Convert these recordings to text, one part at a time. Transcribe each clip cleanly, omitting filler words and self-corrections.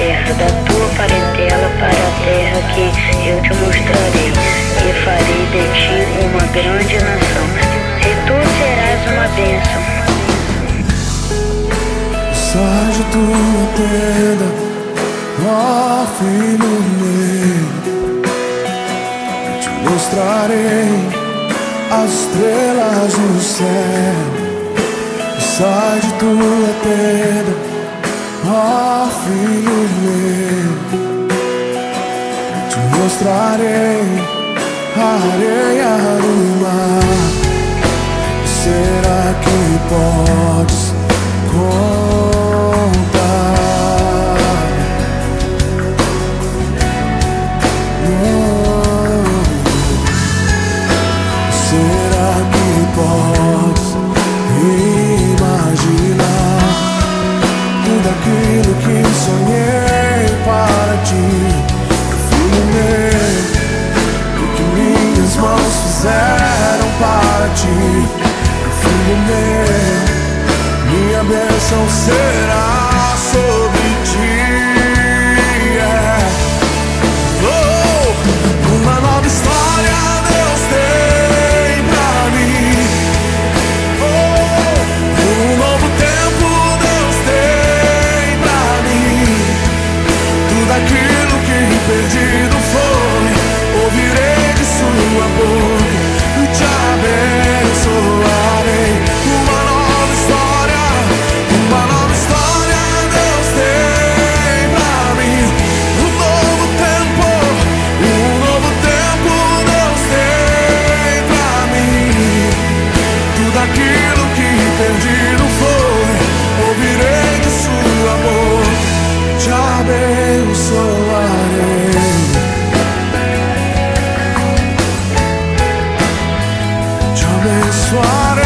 terra, da tua parentela para a terra que eu te mostrarei, e farei de ti uma grande nação, e tu serás uma bênção. Sai de tua tenda, ó filho meu, te mostrarei as estrelas do céu. Sai de tua tenda, ó filho meu, te mostrarei a areia do mar. Será que podes contar? Será que podes imaginar tudo aquilo que sonhei para ti, filho meu? O que minhas mãos fizeram para ti, filho meu, minha bênção será sobre ti. Uma nova história Deus tem pra mim. Um novo tempo Deus tem pra mim. Tudo aquilo que perdido foi, ouvirei de sua boca e te abençoarei. Uma nova história Deus tem pra mim. Um novo tempo Deus tem pra mim. Tudo aquilo que perdido foi, ouvirei de sua boca, te abençoarei. Te abençoarei.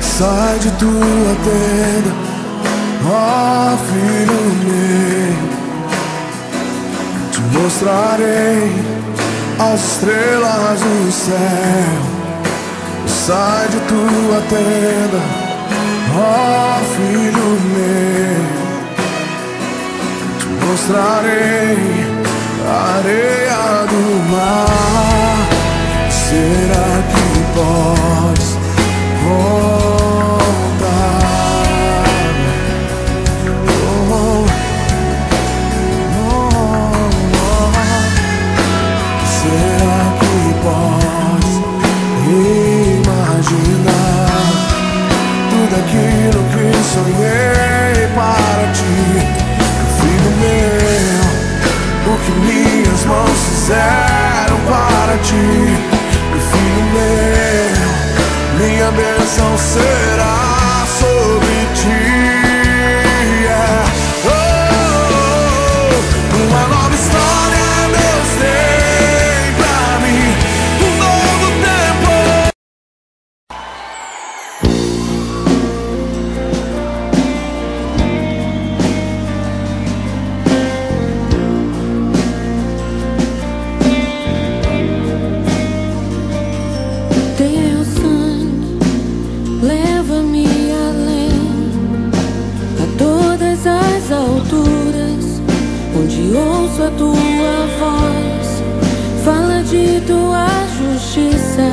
Sai de tua tenda, ó filho meu, te mostrarei as estrelas do céu. Sai de tua tenda, ó filho meu, te mostrarei a areia do mar. Será que podes contar? Será que podes imaginar tudo aquilo que sonhei para ti, filho meu? O que minhas mãos fizeram para ti, filho meu, minha bênção será sobre ti. Uma nova história Deus tem pra mim. Um novo tempo. Teu sangue leva-me além, a todas as alturas, onde ouço a tua voz. Fala de tua justiça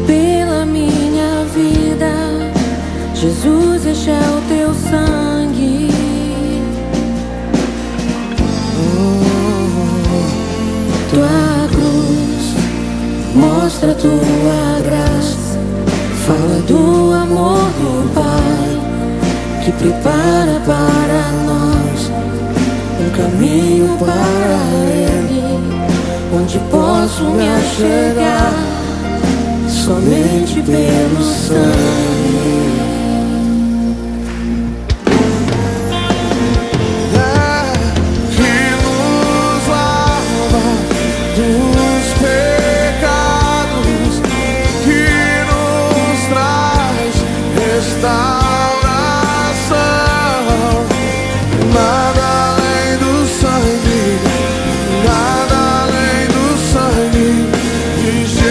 pela minha vida. Jesus, este é o teu sangue. Tua cruz mostra tua graça, fala do amor do Pai, que prepara para nós um caminho para Ele, onde posso me achegar somente pelo sangue. Nada além do sangue de Jesus.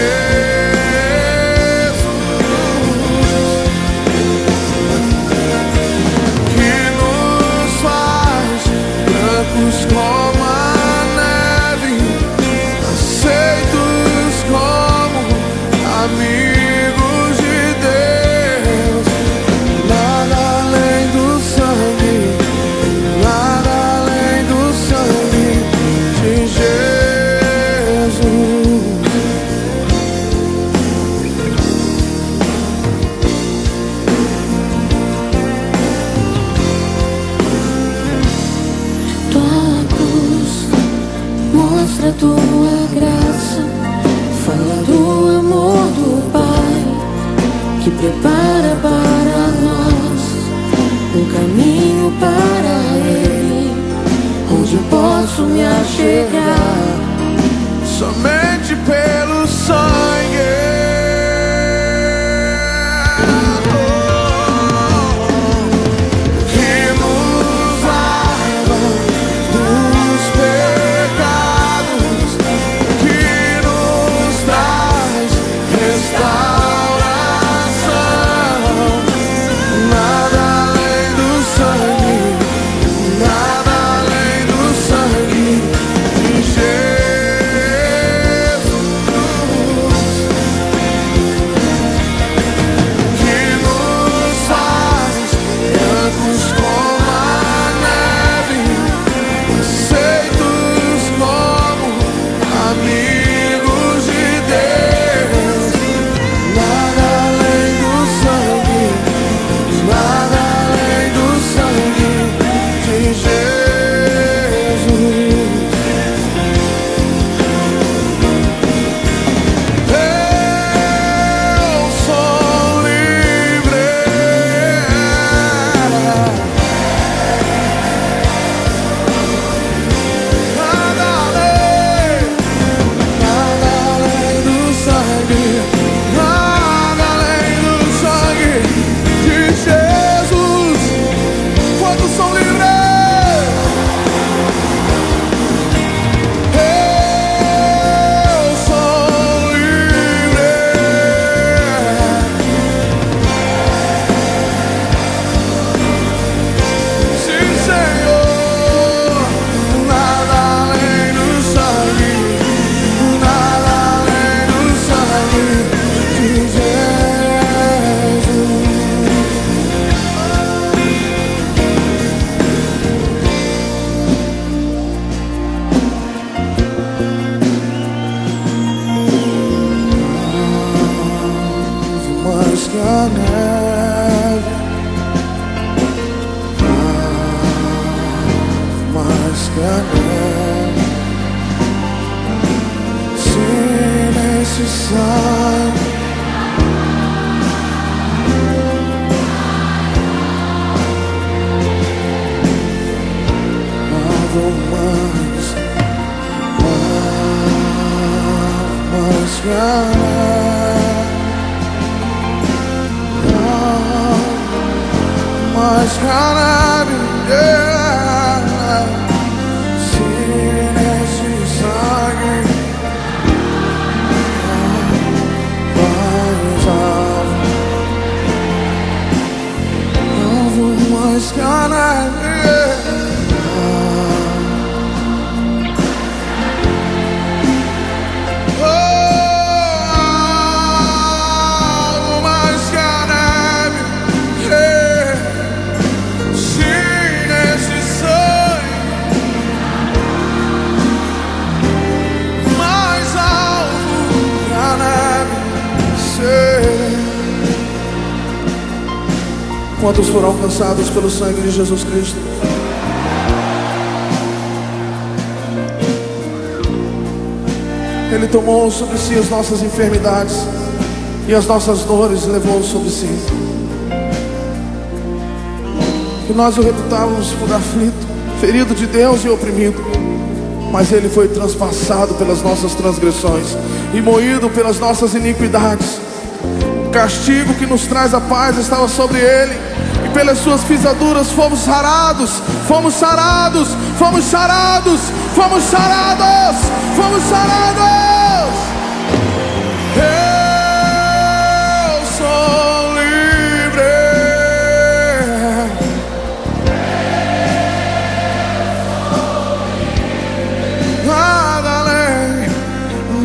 mostra tua graça, fala do amor do Pai, que prepara para nós um caminho para Ele, onde posso me achegar somente pelo sangue. Quantos foram alcançados pelo sangue de Jesus Cristo? Ele tomou sobre si as nossas enfermidades e as nossas dores levou sobre si. Que nós o reputávamos por aflito, ferido de Deus e oprimido, mas Ele foi transpassado pelas nossas transgressões e moído pelas nossas iniquidades. O castigo que nos traz a paz estava sobre Ele, e pelas suas pisaduras fomos sarados, fomos sarados, fomos sarados, fomos sarados, fomos sarados. Eu sou livre. Nada além,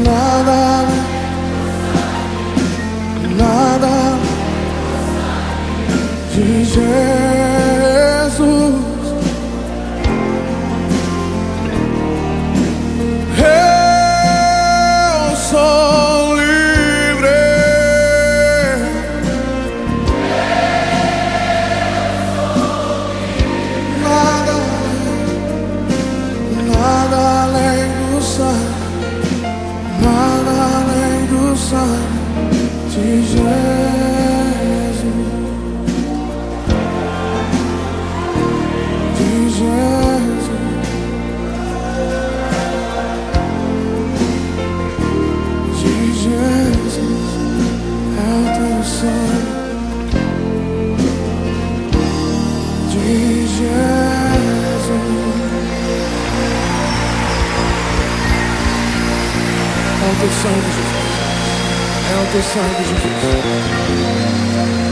nada, nada de Jesus. Eu sou livre. coração de Jesus. É o teu sangue, Jesus. É o teu sangue, Jesus.